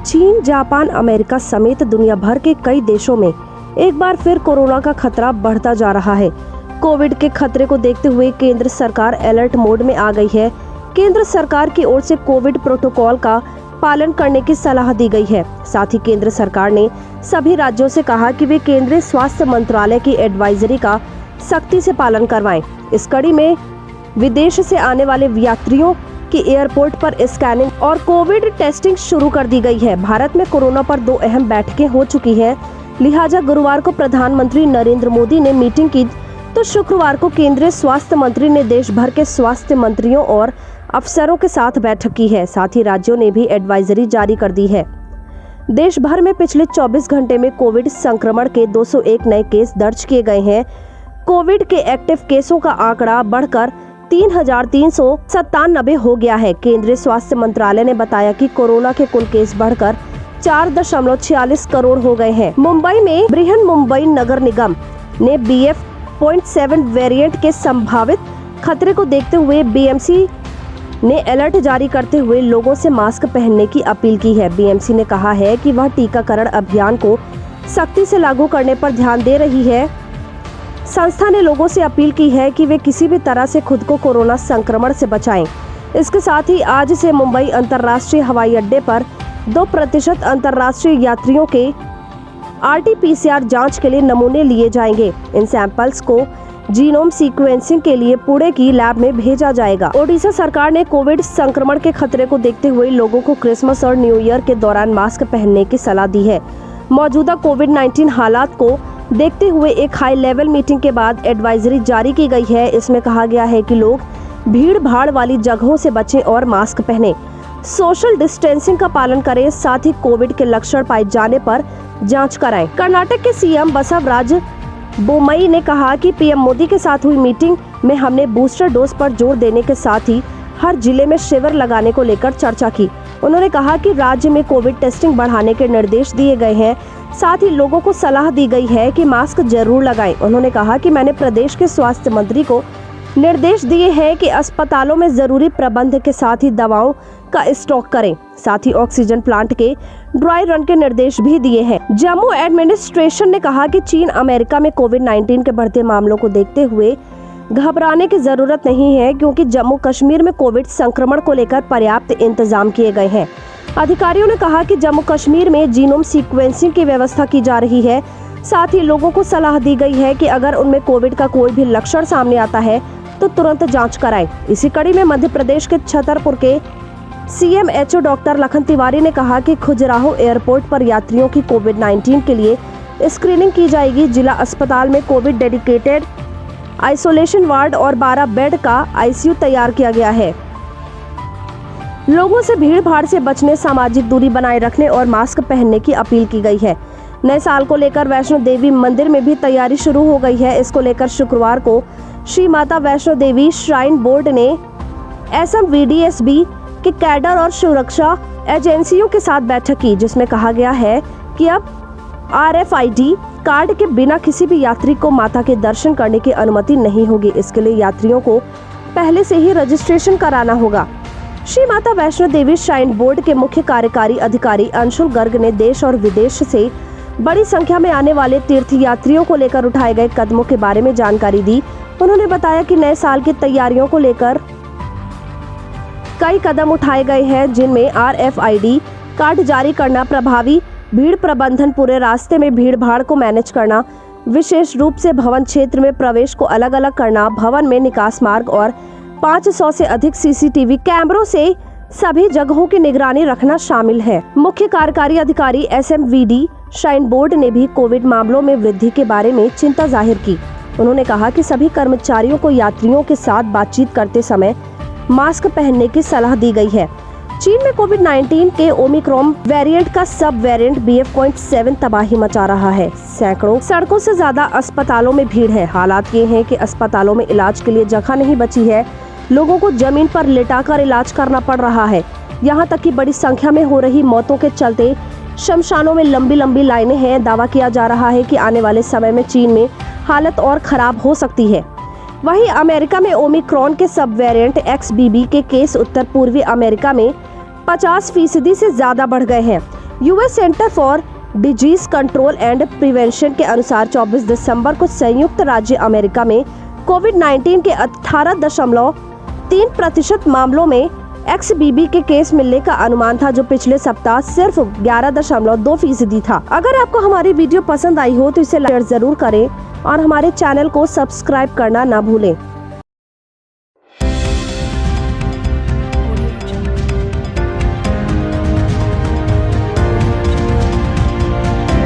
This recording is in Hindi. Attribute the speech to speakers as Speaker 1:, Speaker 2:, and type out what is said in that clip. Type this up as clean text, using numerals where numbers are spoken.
Speaker 1: चीन, जापान, अमेरिका समेत दुनिया भर के कई देशों में एक बार फिर कोरोना का खतरा बढ़ता जा रहा है। कोविड के खतरे को देखते हुए केंद्र सरकार अलर्ट मोड में आ गई है। केंद्र सरकार की ओर से कोविड प्रोटोकॉल का पालन करने की सलाह दी गई है। साथ ही केंद्र सरकार ने सभी राज्यों से कहा कि वे केंद्रीय स्वास्थ्य मंत्रालय की एडवाइजरी का सख्ती से पालन करवाएं। इस कड़ी में विदेश से आने वाले यात्रियों की एयरपोर्ट पर स्कैनिंग और कोविड टेस्टिंग शुरू कर दी गई है। भारत में कोरोना पर 2 अहम बैठकें हो चुकी हैं, लिहाजा गुरुवार को प्रधानमंत्री नरेंद्र मोदी ने मीटिंग की तो शुक्रवार को केंद्रीय स्वास्थ्य मंत्री ने देश भर के स्वास्थ्य मंत्रियों और अफसरों के साथ बैठक की है। साथ ही राज्यों ने भी एडवाइजरी जारी कर दी है। देश भर में पिछले 24 घंटे में कोविड संक्रमण के 201 नए केस दर्ज किए गए हैं। कोविड के एक्टिव केसों का आंकड़ा बढ़कर 3,397 हो गया है। केंद्रीय स्वास्थ्य मंत्रालय ने बताया कि कोरोना के कुल केस बढ़कर 4.46 करोड़ हो गए हैं। मुंबई में बृहन मुंबई नगर निगम ने BF.7 वेरिएंट के संभावित खतरे को देखते हुए BMC ने अलर्ट जारी करते हुए लोगों से मास्क पहनने की अपील की है। BMC ने कहा है कि वह टीकाकरण अभियान को सख्ती से लागू करने पर ध्यान दे रही है। संस्था ने लोगों से अपील की है कि वे किसी भी तरह से खुद को कोरोना संक्रमण से बचाएं। इसके साथ ही आज से मुंबई अंतर्राष्ट्रीय हवाई अड्डे पर 2% अंतर्राष्ट्रीय यात्रियों के RT-PCR जांच के लिए नमूने लिए जाएंगे। इन सैंपल्स को जीनोम सीक्वेंसिंग के लिए पुणे की लैब में भेजा जाएगा। ओडिशा सरकार ने कोविड संक्रमण के खतरे को देखते हुए लोगों को क्रिसमस और न्यू ईयर के दौरान मास्क पहनने की सलाह दी है। मौजूदा कोविड-19 हालात को देखते हुए एक हाई लेवल मीटिंग के बाद एडवाइजरी जारी की गई है। इसमें कहा गया है कि लोग भीड़ भाड़ वाली जगहों से बचें और मास्क पहनें, सोशल डिस्टेंसिंग का पालन करें, साथ ही कोविड के लक्षण पाए जाने पर जांच कराएं। कर्नाटक के CM बसवराज बोम्मई ने कहा कि PM मोदी के साथ हुई मीटिंग में हमने बूस्टर डोज पर जोर देने के साथ ही हर जिले में शिविर लगाने को लेकर चर्चा की। उन्होंने कहा कि राज्य में कोविड टेस्टिंग बढ़ाने के निर्देश दिए गए हैं। साथ ही लोगों को सलाह दी गई है कि मास्क जरूर लगाएं। उन्होंने कहा कि मैंने प्रदेश के स्वास्थ्य मंत्री को निर्देश दिए हैं कि अस्पतालों में जरूरी प्रबंध के साथ ही दवाओं का स्टॉक करें। साथ ही ऑक्सीजन प्लांट के ड्राई रन के निर्देश भी दिए हैं। जम्मू एडमिनिस्ट्रेशन ने कहा कि चीन, अमेरिका में कोविड-19 के बढ़ते मामलों को देखते हुए घबराने की जरूरत नहीं है, क्योंकि जम्मू कश्मीर में कोविड संक्रमण को लेकर पर्याप्त इंतजाम किए गए हैं। अधिकारियों ने कहा कि जम्मू कश्मीर में जीनोम सीक्वेंसिंग की व्यवस्था की जा रही है। साथ ही लोगों को सलाह दी गई है कि अगर उनमें कोविड का कोई भी लक्षण सामने आता है तो तुरंत जांच कराएं। इसी कड़ी में मध्य प्रदेश के छतरपुर के CMHO डॉक्टर लखन तिवारी ने कहा कि खजुराहो एयरपोर्ट पर यात्रियों की कोविड-19 के लिए स्क्रीनिंग की जाएगी। जिला अस्पताल में कोविड डेडिकेटेड आइसोलेशन वार्ड और 12 बेड का ICU तैयार किया गया है। लोगों से भीड़ भाड़ से बचने, सामाजिक दूरी बनाए रखने और मास्क पहनने की अपील की गई है। नए साल को लेकर वैष्णो देवी मंदिर में भी तैयारी शुरू हो गई है। इसको लेकर शुक्रवार को श्री माता वैष्णो देवी श्राइन बोर्ड ने SMVDSB के कैडर और सुरक्षा एजेंसियों के साथ बैठक की, जिसमें कहा गया है कि अब RFID कार्ड के बिना किसी भी यात्री को माता के दर्शन करने की अनुमति नहीं होगी। इसके लिए यात्रियों को पहले से ही रजिस्ट्रेशन कराना होगा। श्री माता वैष्णो देवी श्राइन बोर्ड के मुख्य कार्यकारी अधिकारी अंशुल गर्ग ने देश और विदेश से बड़ी संख्या में आने वाले तीर्थ यात्रियों को लेकर उठाए गए कदमों के बारे में जानकारी दी। उन्होंने बताया कि नए साल की तैयारियों को लेकर कई कदम उठाए गए हैं, जिनमें RFID कार्ड जारी करना, प्रभावी भीड़ प्रबंधन, पूरे रास्ते में भीड़ भाड़ को मैनेज करना, विशेष रूप से भवन क्षेत्र में प्रवेश को अलग अलग करना, भवन में निकास मार्ग और 500 से अधिक CCTV कैमरों से सभी जगहों की निगरानी रखना शामिल है। मुख्य कार्यकारी अधिकारी SMVD श्राइन बोर्ड ने भी कोविड मामलों में वृद्धि के बारे में चिंता जाहिर की। उन्होंने कहा कि सभी कर्मचारियों को यात्रियों के साथ बातचीत करते समय मास्क पहनने की सलाह दी गई है। चीन में कोविड-19 के ओमिक्रॉन वेरिएंट का सब वेरिएंट BF.7 तबाही मचा रहा है। सैकड़ों सड़कों से ज्यादा अस्पतालों में भीड़ है। हालात ये हैं कि अस्पतालों में इलाज के लिए जगह नहीं बची है। लोगों को जमीन पर लिटाकर इलाज करना पड़ रहा है। यहाँ तक कि बड़ी संख्या में हो रही मौतों के चलते शमशानों में लंबी लंबी लाइनें हैं। दावा किया जा रहा है कि आने वाले समय में चीन में हालत और खराब हो सकती है। वहीं अमेरिका में ओमिक्रॉन के सब वेरिएंट XBB के केस उत्तर पूर्वी अमेरिका में 50% से ज्यादा बढ़ गए हैं। US centre for disease control and prevention के अनुसार 24 दिसंबर को संयुक्त राज्य अमेरिका में कोविड-19 के 18.3% मामलों में XBB के केस मिलने का अनुमान था, जो पिछले सप्ताह सिर्फ 11.2% था। अगर आपको हमारी वीडियो पसंद आई हो तो इसे लाइक जरूर करें और हमारे चैनल को सब्सक्राइब करना ना भूलें।